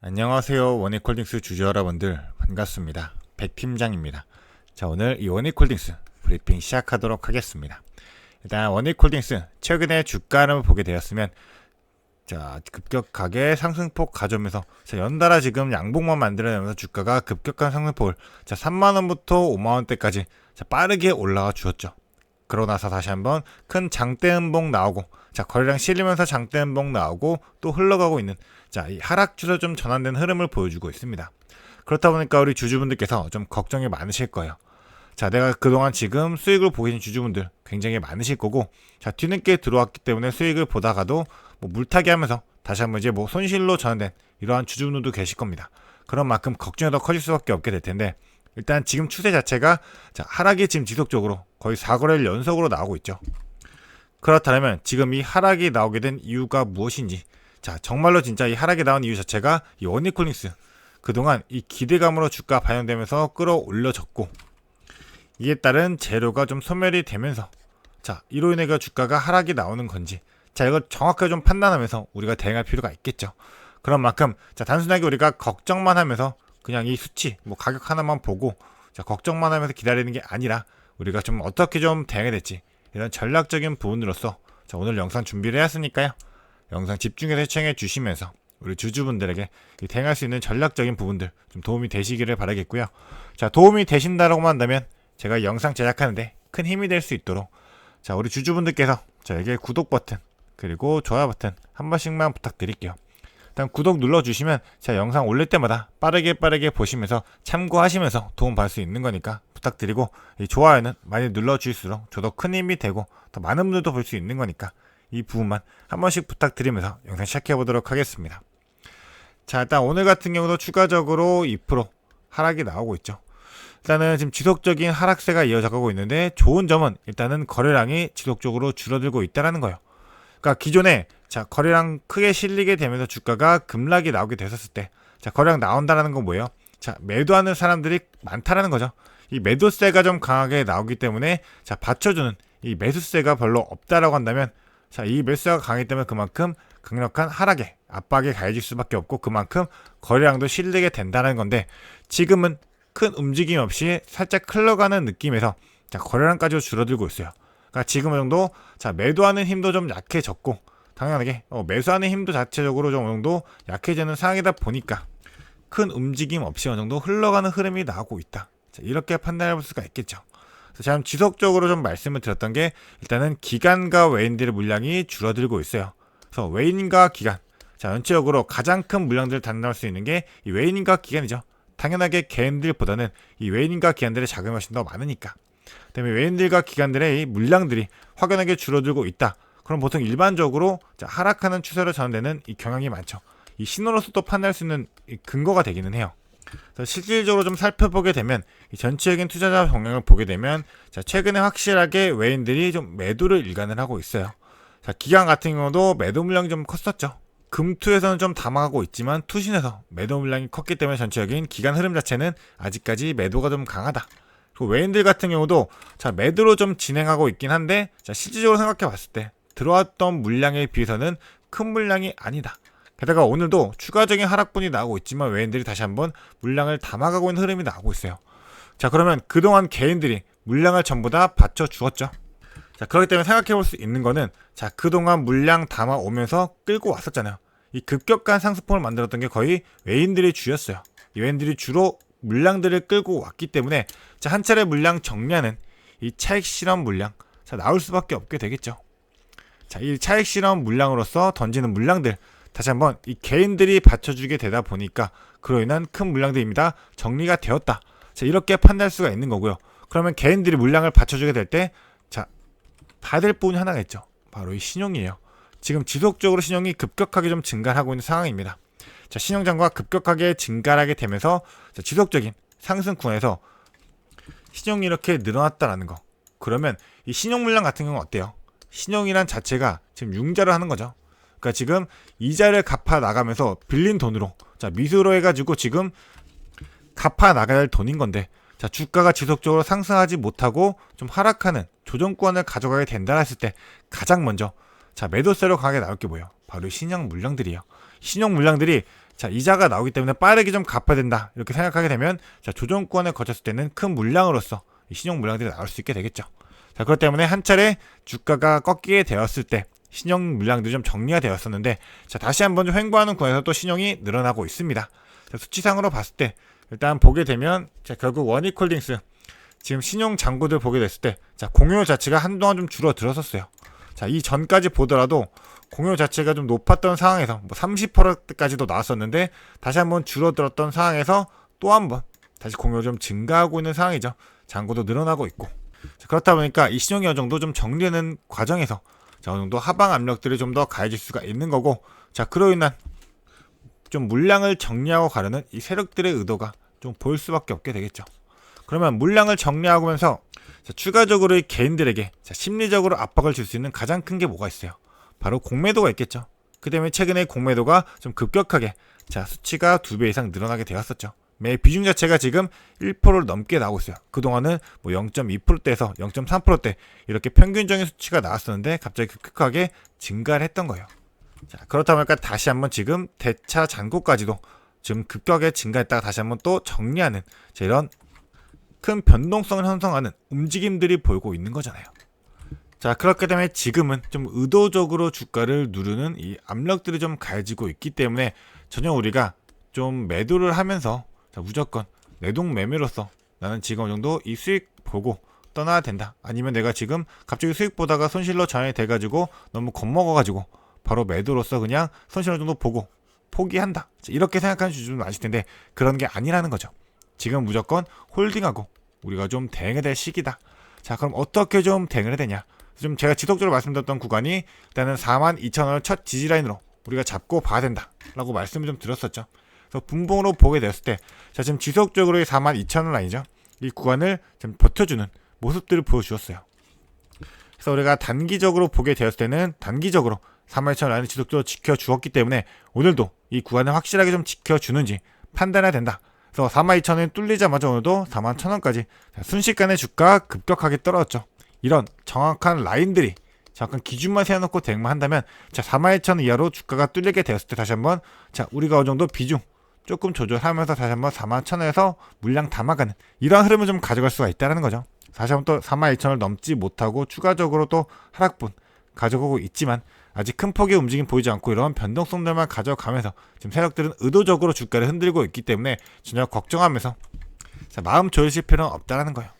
안녕하세요. 원익홀딩스 주주 여러분들 반갑습니다. 백팀장입니다. 자, 오늘 이 원익홀딩스 브리핑 시작하도록 하겠습니다. 일단 원익홀딩스 최근에 주가 흐름을 보게 되었으면 급격하게 상승폭 가져오면서 연달아 지금 양봉만 만들어내면서 주가가 급격한 상승폭을 3만원부터 5만원대까지 빠르게 올라가 주었죠. 그러고 나서 다시 한번 큰 장대 음봉 나오고 거래량 실리면서 장대 음봉 나오고 또 흘러가고 있는 이 하락 추세 좀 전환된 흐름을 보여주고 있습니다. 그렇다 보니까 우리 주주분들께서 좀 걱정이 많으실 거예요. 내가 그동안 지금 수익을 보고 계신 주주분들 굉장히 많으실 거고 뒤늦게 들어왔기 때문에 수익을 보다가도 물타기 하면서 다시 한번 이제 손실로 전환된 이러한 주주분들도 계실 겁니다. 그런 만큼 걱정이 더 커질 수밖에 없게 될 텐데, 일단 지금 추세 자체가 하락이 지금 지속적으로 거의 4거래일 연속으로 나오고 있죠. 그렇다면 지금 이 하락이 나오게 된 이유가 무엇인지, 정말로 진짜 이 하락이 나온 이유 자체가 이 원익홀딩스 그동안 이 기대감으로 주가 반영되면서 끌어올려졌고, 이에 따른 재료가 좀 소멸이 되면서 이로 인해 주가가 하락이 나오는 건지, 이걸 정확하게 좀 판단하면서 우리가 대응할 필요가 있겠죠. 그런 만큼 단순하게 우리가 걱정만 하면서 그냥 이 수치 가격 하나만 보고 걱정만 하면서 기다리는 게 아니라, 우리가 좀 어떻게 좀 대응해야 될지 이런 전략적인 부분으로서 오늘 영상 준비를 해왔으니까요. 영상 집중해서 시청해 주시면서 우리 주주분들에게 대응할 수 있는 전략적인 부분들 좀 도움이 되시기를 바라겠고요. 도움이 되신다라고 한다면 제가 영상 제작하는데 큰 힘이 될 수 있도록 우리 주주분들께서 저에게 구독 버튼 그리고 좋아요 버튼 한 번씩만 부탁드릴게요. 일단 구독 눌러주시면 제가 영상 올릴 때마다 빠르게 보시면서 참고하시면서 도움 받을 수 있는 거니까 부탁드리고, 이 좋아요는 많이 눌러주실수록 저도 큰 힘이 되고 더 많은 분들도 볼 수 있는 거니까 이 부분만 한 번씩 부탁드리면서 영상 시작해 보도록 하겠습니다. 일단 오늘 같은 경우도 추가적으로 2% 하락이 나오고 있죠. 일단은 지금 지속적인 하락세가 이어져가고 있는데, 좋은 점은 일단은 거래량이 지속적으로 줄어들고 있다는 거예요. 그러니까 기존에 거래량 크게 실리게 되면서 주가가 급락이 나오게 됐었을 때 거래량 나온다라는 건 뭐예요? 매도하는 사람들이 많다라는 거죠. 이 매도세가 좀 강하게 나오기 때문에 받쳐주는 이 매수세가 별로 없다라고 한다면, 이 매수세가 강하기 때문에 그만큼 강력한 하락에 압박에 가해질 수밖에 없고, 그만큼 거래량도 실리게 된다는 건데, 지금은 큰 움직임 없이 살짝 흘러가는 느낌에서 거래량까지도 줄어들고 있어요. 그러니까 지금 정도 매도하는 힘도 좀 약해졌고, 당연하게 매수하는 힘도 자체적으로 좀 어느 정도 약해지는 상황이다 보니까 큰 움직임 없이 어느 정도 흘러가는 흐름이 나오고 있다. 이렇게 판단해 볼 수가 있겠죠. 그래서 지속적으로 좀 말씀을 드렸던 게, 일단은 기관과 외인들의 물량이 줄어들고 있어요. 그래서 외인과 기관, 전체적으로 가장 큰 물량들을 담당할 수 있는 게 이 외인과 기관이죠. 당연하게 개인들보다는 이 외인과 기관들의 자금이 훨씬 더 많으니까. 그다음에 외인들과 기관들의 이 물량들이 확연하게 줄어들고 있다. 그럼 보통 일반적으로 하락하는 추세로 전환되는 이 경향이 많죠. 이 신호로서 또 판단할 수 있는 근거가 되기는 해요. 그래서 실질적으로 좀 살펴보게 되면, 이 전체적인 투자자 동향을 보게 되면 최근에 확실하게 외인들이 좀 매도를 일관을 하고 있어요. 기관 같은 경우도 매도 물량이 좀 컸었죠. 금투에서는 좀 담아가고 있지만 투신에서 매도 물량이 컸기 때문에 전체적인 기관 흐름 자체는 아직까지 매도가 좀 강하다. 그리고 외인들 같은 경우도 매도로 좀 진행하고 있긴 한데, 실질적으로 생각해 봤을 때 들어왔던 물량에 비해서는 큰 물량이 아니다. 게다가 오늘도 추가적인 하락분이 나오고 있지만 외인들이 다시 한번 물량을 담아가고 있는 흐름이 나오고 있어요. 그러면 그동안 개인들이 물량을 전부 다 받쳐 주었죠. 그렇기 때문에 생각해 볼 수 있는 거는, 그동안 물량 담아오면서 끌고 왔었잖아요. 이 급격한 상승폭을 만들었던 게 거의 외인들이 주였어요. 이 외인들이 주로 물량들을 끌고 왔기 때문에 한 차례 물량 정리하는 이 차익 실험 물량 나올 수밖에 없게 되겠죠. 이 차익 실험 물량으로서 던지는 물량들, 다시 한번 이 개인들이 받쳐주게 되다 보니까 그로 인한 큰 물량들입니다. 정리가 되었다. 이렇게 판단할 수가 있는 거고요. 그러면 개인들이 물량을 받쳐주게 될 때 봐야 될 부분이 하나가 있죠. 바로 이 신용이에요. 지금 지속적으로 신용이 급격하게 좀 증가하고 있는 상황입니다. 신용장과 급격하게 증가하게 되면서 지속적인 상승권에서 신용이 이렇게 늘어났다라는 거. 그러면 이 신용 물량 같은 경우는 어때요? 신용이란 자체가 지금 융자를 하는 거죠. 그러니까 지금 이자를 갚아 나가면서 빌린 돈으로 미수로 해가지고 지금 갚아 나가야 할 돈인 건데, 주가가 지속적으로 상승하지 못하고 좀 하락하는 조정권을 가져가게 된다 했을 때 가장 먼저 매도세로 강하게 나올 게 뭐예요? 바로 신용 물량들이에요. 신용 물량들이 자, 이자가 나오기 때문에 빠르게 좀 갚아야 된다 이렇게 생각하게 되면 자, 조정권에 거쳤을 때는 큰 물량으로서 이 신용 물량들이 나올 수 있게 되겠죠. 자, 그렇기 때문에 한 차례 주가가 꺾이게 되었을 때 신용 물량들이 좀 정리가 되었었는데 자, 다시 한번 좀 횡보하는 구간에서 또 신용이 늘어나고 있습니다. 자, 수치상으로 봤을 때 일단 보게 되면 자, 결국 원익홀딩스 지금 신용 잔고들 보게 됐을 때 자, 공유 자체가 한동안 좀 줄어들었었어요. 자, 이 전까지 보더라도 공유 자체가 좀 높았던 상황에서 뭐 30%까지도 나왔었는데 다시 한번 줄어들었던 상황에서 또 한번 다시 공유가 좀 증가하고 있는 상황이죠. 잔고도 늘어나고 있고. 자, 그렇다 보니까 이 신용이 어느 정도 좀 정리되는 과정에서 자, 어느 정도 하방 압력들이 좀 더 가해질 수가 있는 거고 자, 그로 인한 좀 물량을 정리하고 가려는 이 세력들의 의도가 좀 보일 수밖에 없게 되겠죠. 그러면 물량을 정리하면서 자, 추가적으로 이 개인들에게 자, 심리적으로 압박을 줄 수 있는 가장 큰 게 뭐가 있어요? 바로 공매도가 있겠죠. 그 때문에 최근에 공매도가 좀 급격하게 자, 수치가 2배 이상 늘어나게 되었었죠. 매 비중 자체가 지금 1%를 넘게 나오고 있어요. 그동안은 뭐 0.2%대에서 0.3%대 이렇게 평균적인 수치가 나왔었는데 갑자기 급격하게 증가를 했던 거예요. 자, 그렇다 보니까 다시 한번 지금 대차 잔고까지도 지금 급격하게 증가했다가 다시 한번 또 정리하는 자, 이런 큰 변동성을 형성하는 움직임들이 보이고 있는 거잖아요. 자, 그렇기 때문에 지금은 좀 의도적으로 주가를 누르는 이 압력들이 좀 가해지고 있기 때문에 전혀 우리가 좀 매도를 하면서 자, 무조건 내동 매매로서 나는 지금 어느 정도 이 수익 보고 떠나야 된다. 아니면 내가 지금 갑자기 수익 보다가 손실로 전환이 돼가지고 너무 겁먹어가지고 바로 매도로서 그냥 손실 어느 정도 보고 포기한다. 자, 이렇게 생각하는 주주도 많으실 텐데 그런 게 아니라는 거죠. 지금 무조건 홀딩하고 우리가 좀 대응해야 될 시기다. 자, 그럼 어떻게 좀 대응을 해야 되냐? 좀 제가 지속적으로 말씀드렸던 구간이 일단은 42,000원을 첫 지지라인으로 우리가 잡고 봐야 된다 라고 말씀을 좀 드렸었죠. 그래서 분봉으로 보게 되었을 때 자, 지금 지속적으로 이 42,000원 라인이죠. 이 구간을 좀 버텨주는 모습들을 보여주었어요. 그래서 우리가 단기적으로 보게 되었을 때는 단기적으로 42,000원 라인을 지속적으로 지켜주었기 때문에 오늘도 이 구간을 확실하게 좀 지켜주는지 판단해야 된다. 그래서 42,000원이 뚫리자마자 오늘도 41,000원까지 순식간에 주가가 급격하게 떨어졌죠. 이런 정확한 라인들이 정확한 기준만 세워놓고 대응만 한다면 자, 42,000원 이하로 주가가 뚫리게 되었을 때 다시 한번 자, 우리가 어느 정도 비중 조금 조절하면서 다시 한번 41,000원에서 물량 담아가는 이러한 흐름을 좀 가져갈 수가 있다는 거죠. 다시 한번 또 42,000원을 넘지 못하고 추가적으로 또 하락분 가져가고 있지만 아직 큰 폭의 움직임 보이지 않고 이런 변동성들만 가져가면서 지금 세력들은 의도적으로 주가를 흔들고 있기 때문에 전혀 걱정하면서 자, 마음 졸이실 필요는 없다라는 거예요.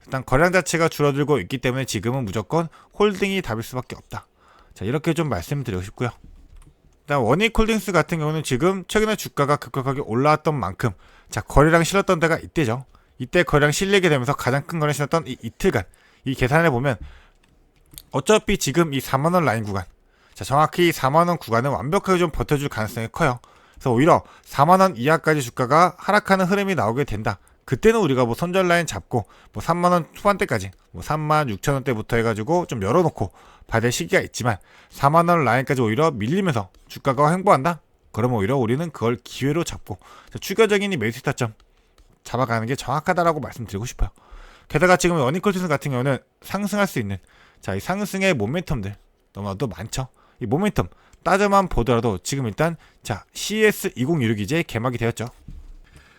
일단 거래량 자체가 줄어들고 있기 때문에 지금은 무조건 홀딩이 답일 수밖에 없다. 자, 이렇게 좀 말씀드리고 싶고요. 일단 원익홀딩스 같은 경우는 지금 최근에 주가가 급격하게 올라왔던 만큼 자, 거래량 실었던 데가 이때죠. 이때 거래량 실리게 되면서 가장 큰 거래 실었던 이 이틀간 이 계산해 보면 어차피 지금 이 4만원 라인 구간 자, 정확히 4만원 구간은 완벽하게 좀 버텨줄 가능성이 커요. 그래서 오히려 4만원 이하까지 주가가 하락하는 흐름이 나오게 된다. 그때는 우리가 뭐 손절 라인 잡고 뭐 3만원 후반대까지 뭐 36,000원대부터 해가지고 좀 열어놓고 봐야 될 시기가 있지만 4만원 라인까지 오히려 밀리면서 주가가 횡보한다? 그러면 오히려 우리는 그걸 기회로 잡고 추가적인 이 매수 타점 잡아가는 게 정확하다라고 말씀드리고 싶어요. 게다가 지금 원익홀딩스 같은 경우는 상승할 수 있는 자, 이 상승의 모멘텀들 너무나도 많죠. 이 모멘텀 따져만 보더라도 지금 일단 자, CS2016이 이제 개막이 되었죠.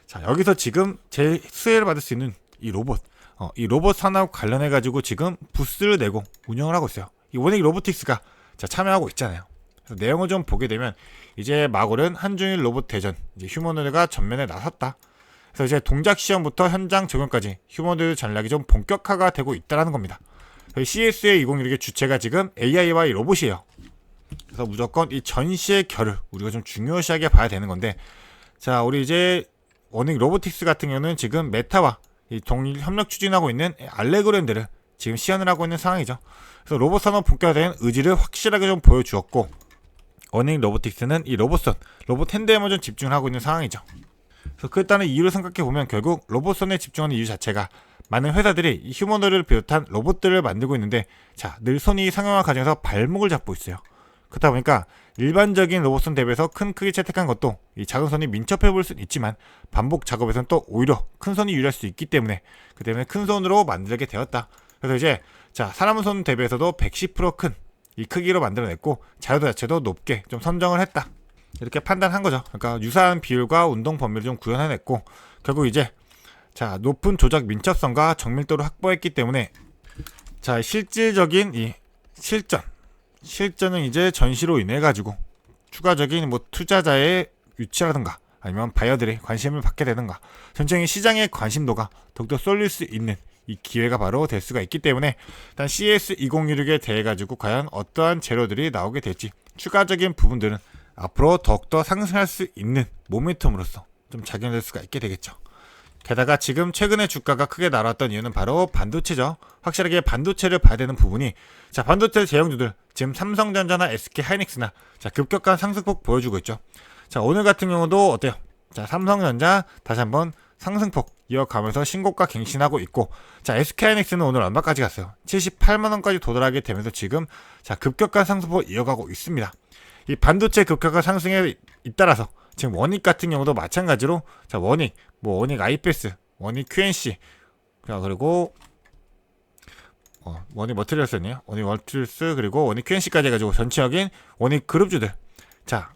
자, 여기서 지금 제일 수혜를 받을 수 있는 이 로봇 이 로봇 산업 관련해 가지고 지금 부스를 내고 운영을 하고 있어요. 이 원익 로보틱스가 자, 참여하고 있잖아요. 그래서 내용을 좀 보게 되면 이제 마골은 한중일 로봇 대전 이제 휴머노드가 전면에 나섰다. 그래서 이제 동작 시험부터 현장 적용까지 휴머노드 전략이 좀 본격화가 되고 있다라는 겁니다. CS의 2016의 주체가 지금 AI와 이 로봇이에요. 그래서 무조건 이 전시의 결을 우리가 좀 중요시하게 봐야 되는 건데 자, 우리 이제 원익 로보틱스 같은 경우는 지금 메타와 이 동일 협력 추진하고 있는 알레그랜드를 지금 시연을 하고 있는 상황이죠. 그래서 로봇 산업 본격화된 의지를 확실하게 좀 보여주었고 원익 로보틱스는 이 로봇선, 로봇 핸드에만 좀 집중을 하고 있는 상황이죠. 그래서 그에 따른 이유를 생각해 보면 결국 로봇선에 집중하는 이유 자체가 많은 회사들이 이 휴머노드를 비롯한 로봇들을 만들고 있는데 자, 늘 손이 상용화 과정에서 발목을 잡고 있어요. 그렇다 보니까 일반적인 로봇선 대비해서 큰 크기 채택한 것도 이 작은 선이 민첩해 보일 수는 있지만 반복 작업에서는 또 오히려 큰 선이 유리할 수 있기 때문에 그 때문에 큰 선으로 만들게 되었다. 그래서 이제 자, 사람 손 대비해서도 110% 큰 이 크기로 만들어냈고 자유도 자체도 높게 좀 선정을 했다. 이렇게 판단한 거죠. 그러니까 유사한 비율과 운동 범위를 좀 구현해냈고 결국 이제 자 높은 조작 민첩성과 정밀도를 확보했기 때문에 자 실질적인 이 실전은 이제 전시로 인해 가지고 추가적인 뭐 투자자의 유치라든가 아니면 바이어들의 관심을 받게 되는가 전체적인 시장의 관심도가 더욱더 쏠릴 수 있는 이 기회가 바로 될 수가 있기 때문에 일단 CS2016에 대해 가지고 과연 어떠한 재료들이 나오게 될지 추가적인 부분들은 앞으로 더욱더 상승할 수 있는 모멘텀으로서 좀 작용될 수가 있게 되겠죠. 게다가 지금 최근에 주가가 크게 날아왔던 이유는 바로 반도체죠. 확실하게 반도체를 봐야 되는 부분이 자 반도체 제형주들 지금 삼성전자나 SK하이닉스나 자 급격한 상승폭 보여주고 있죠. 자 오늘 같은 경우도 어때요? 자 삼성전자 다시 한번 상승폭 이어가면서 신고가 갱신하고 있고 자 SK하이닉스는 오늘 얼마까지 갔어요? 78만원까지 도달하게 되면서 지금 자 급격한 상승폭 이어가고 있습니다. 이 반도체 급격한 상승에 잇따라서 지금 원익 같은 경우도 마찬가지로 자 원익 뭐 원익 IPS 원익 QNC 자 그리고 원익 머티리얼스네요. 원익 머티리얼스 그리고 원익 QNC까지 해가지고 전체적인 원익 그룹주들 자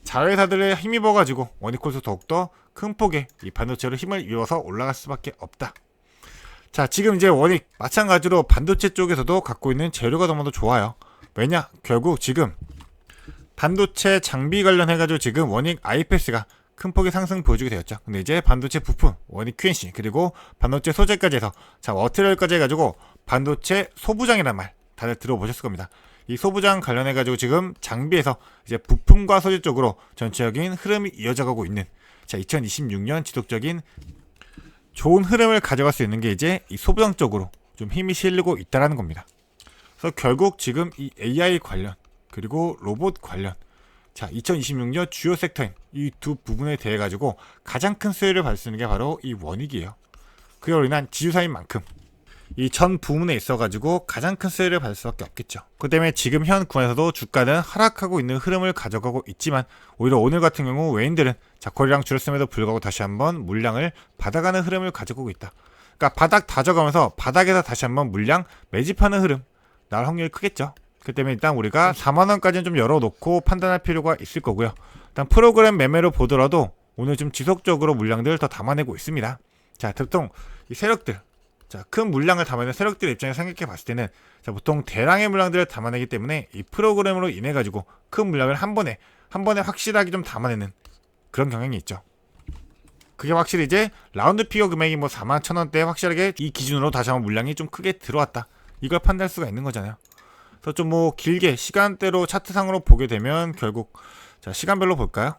자회사들에 힘입어가지고 원익콜수 더욱더 큰 폭의 이 반도체로 힘을 이어서 올라갈 수밖에 없다. 자 지금 이제 원익 마찬가지로 반도체 쪽에서도 갖고 있는 재료가 너무도 좋아요. 왜냐 결국 지금 반도체 장비 관련해가지고 지금 원익 IPS가 큰 폭의 상승 보여주게 되었죠. 근데 이제 반도체 부품, 원익 QNC, 그리고 반도체 소재까지 해서 자 머티리얼까지 해가지고 반도체 소부장이란 말 다들 들어보셨을 겁니다. 이 소부장 관련해가지고 지금 장비에서 이제 부품과 소재 쪽으로 전체적인 흐름이 이어져가고 있는 자 2026년 지속적인 좋은 흐름을 가져갈 수 있는 게 이제 이 소부장 쪽으로 좀 힘이 실리고 있다라는 겁니다. 그래서 결국 지금 이 AI 관련 그리고 로봇 관련 자 2026년 주요 섹터인 이 두 부분에 대해 가지고 가장 큰 수혜를 받을 수 있는 게 바로 이 원익이에요. 그로 인한 지주사인 만큼 이 전 부문에 있어 가지고 가장 큰 수혜를 받을 수밖에 없겠죠. 그 때문에 지금 현 구간에서도 주가는 하락하고 있는 흐름을 가져가고 있지만 오히려 오늘 같은 경우 외인들은 자 거래량 줄었음에도 불구하고 다시 한번 물량을 받아가는 흐름을 가져가고 있다. 그러니까 바닥 다져가면서 바닥에서 다시 한번 물량 매집하는 흐름 나올 확률이 크겠죠. 그 때문에 일단 우리가 4만원까지는 좀 열어놓고 판단할 필요가 있을 거고요. 일단 프로그램 매매로 보더라도 오늘 좀 지속적으로 물량들을 더 담아내고 있습니다. 자, 보통 이 세력들, 자, 큰 물량을 담아내는 세력들 입장에서 생각해 봤을 때는 자, 보통 대량의 물량들을 담아내기 때문에 이 프로그램으로 인해 가지고 큰 물량을 한 번에 확실하게 좀 담아내는 그런 경향이 있죠. 그게 확실히 이제 라운드 피겨 금액이 뭐 41,000원대에 확실하게 이 기준으로 다시 한번 물량이 좀 크게 들어왔다. 이걸 판단할 수가 있는 거잖아요. 그래서 좀 뭐 길게 시간대로 차트상으로 보게 되면 결국 자 시간별로 볼까요?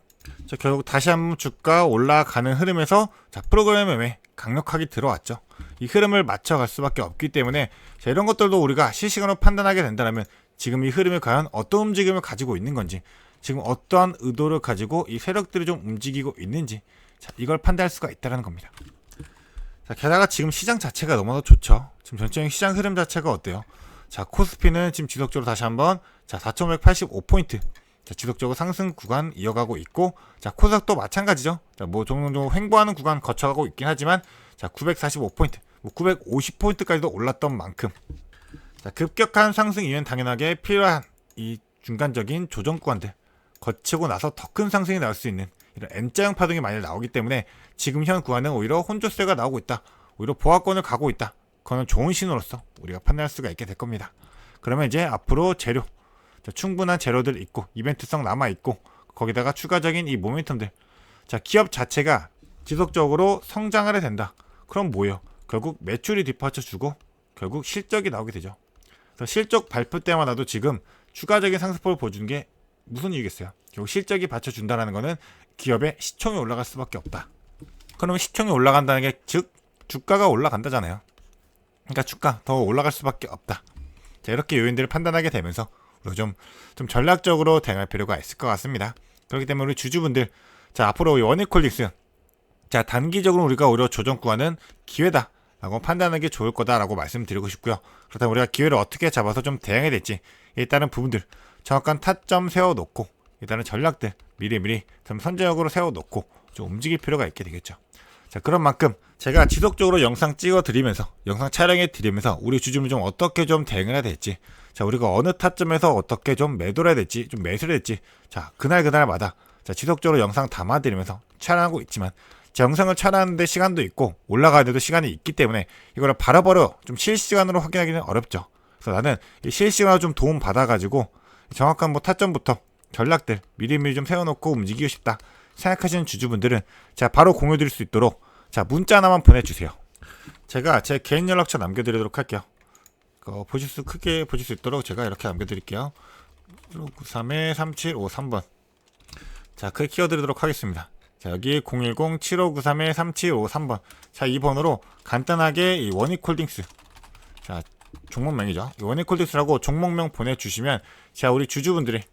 자 결국 다시 한번 주가 올라가는 흐름에서 자 프로그램 매매 강력하게 들어왔죠. 이 흐름을 맞춰갈 수밖에 없기 때문에 자 이런 것들도 우리가 실시간으로 판단하게 된다면 지금 이 흐름이 과연 어떤 움직임을 가지고 있는 건지 지금 어떠한 의도를 가지고 이 세력들이 좀 움직이고 있는지 자 이걸 판단할 수가 있다는 겁니다. 자 게다가 지금 시장 자체가 너무나 좋죠. 지금 전체적인 시장 흐름 자체가 어때요? 자 코스피는 지금 지속적으로 다시 한번 자 4,585포인트 자 지속적으로 상승 구간 이어가고 있고 자 코스닥도 마찬가지죠. 자 뭐 종종 횡보하는 구간 거쳐가고 있긴 하지만 자 945포인트 뭐 950포인트까지도 올랐던 만큼 자 급격한 상승 이후엔 당연하게 필요한 이 중간적인 조정 구간들 거치고 나서 더 큰 상승이 나올 수 있는 이런 N자형 파동이 많이 나오기 때문에 지금 현 구간은 오히려 혼조세가 나오고 있다. 오히려 보합권을 가고 있다. 그거는 좋은 신호로서 우리가 판단할 수가 있게 될 겁니다. 그러면 이제 앞으로 재료 충분한 재료들 있고 이벤트성 남아있고 거기다가 추가적인 이 모멘텀들 자 기업 자체가 지속적으로 성장을 해야 된다. 그럼 뭐예요? 결국 매출이 뒷받쳐 주고 결국 실적이 나오게 되죠. 그래서 실적 발표 때마다도 지금 추가적인 상승폭을 보여주는 게 무슨 이유겠어요? 결국 실적이 받쳐준다는 거는 기업의 시총이 올라갈 수밖에 없다. 그러면 시총이 올라간다는 게 즉 주가가 올라간다잖아요. 그러니까 주가 더 올라갈 수밖에 없다. 자, 이렇게 요인들을 판단하게 되면서 우리가 좀 전략적으로 대응할 필요가 있을 것 같습니다. 그렇기 때문에 우리 주주분들 자 앞으로 원익홀딩스 자 단기적으로 우리가 오히려 조정 구간은 기회다 라고 판단하는 게 좋을 거다라고 말씀드리고 싶고요. 그렇다면 우리가 기회를 어떻게 잡아서 좀 대응해야 될지 일단은 부분들 정확한 타점 세워놓고 일단은 전략들 미리미리 좀 선제적으로 세워놓고 좀 움직일 필요가 있게 되겠죠. 자, 그런 만큼 제가 지속적으로 영상 찍어 드리면서 영상 촬영해 드리면서 우리 주주분 좀 어떻게 좀 대응을 해야 될지, 자, 우리가 어느 타점에서 어떻게 좀 매도를 해야 될지, 좀 매수를 해야 될지, 자, 그날마다 자, 지속적으로 영상 담아 드리면서 촬영하고 있지만, 제 영상을 촬영하는데 시간도 있고 올라가는데도 시간이 있기 때문에 이거를 바로바로 좀 실시간으로 확인하기는 어렵죠. 그래서 나는 이 실시간으로 좀 도움 받아가지고 정확한 뭐 타점부터 전략들 미리미리 좀 세워놓고 움직이고 싶다 생각하시는 주주분들은 자, 바로 공유드릴 수 있도록 자, 문자 하나만 보내주세요. 제가 제 개인 연락처 남겨드리도록 할게요. 크게 보실 수 있도록 제가 이렇게 남겨드릴게요. 1593-3753번. 자, 크게 키워드리도록 하겠습니다. 자, 여기 010-7593-3753번. 자, 이 번호로 간단하게 이 원익홀딩스, 자, 종목명이죠. 이 원익홀딩스라고 종목명 보내주시면 자, 우리 주주분들이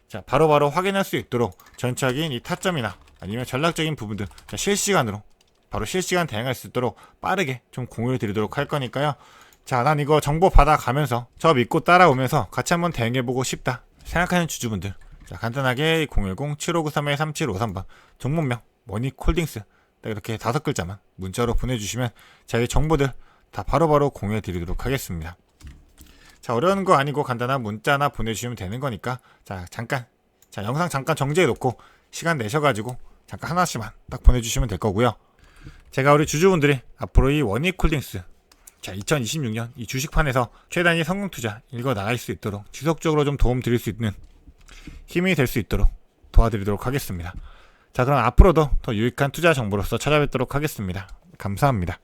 자, 바로바로 확인할 수 있도록 전체적인 이 타점이나 아니면 전략적인 부분들 자, 실시간으로 바로 실시간 대응할 수 있도록 빠르게 좀 공유를 드리도록 할 거니까요. 자, 난 이거 정보 받아가면서 저 믿고 따라오면서 같이 한번 대응해보고 싶다 생각하는 주주분들, 자, 간단하게 010-7593-3753번 종목명 원익홀딩스 딱 이렇게 5글자만 문자로 보내주시면 자기 정보들 다 바로바로 공유해드리도록 하겠습니다. 자, 어려운 거 아니고 간단한 문자 하나 보내주시면 되는 거니까 자, 영상 잠깐 정지해놓고 시간 내셔가지고 잠깐 하나씩만 딱 보내주시면 될 거고요. 제가 우리 주주분들이 앞으로 이 원익홀딩스 자, 2026년 이 주식판에서 최단위 성공투자 읽어 나갈 수 있도록 지속적으로 좀 도움 드릴 수 있는 힘이 될 수 있도록 도와드리도록 하겠습니다. 자, 그럼 앞으로도 더 유익한 투자 정보로서 찾아뵙도록 하겠습니다. 감사합니다.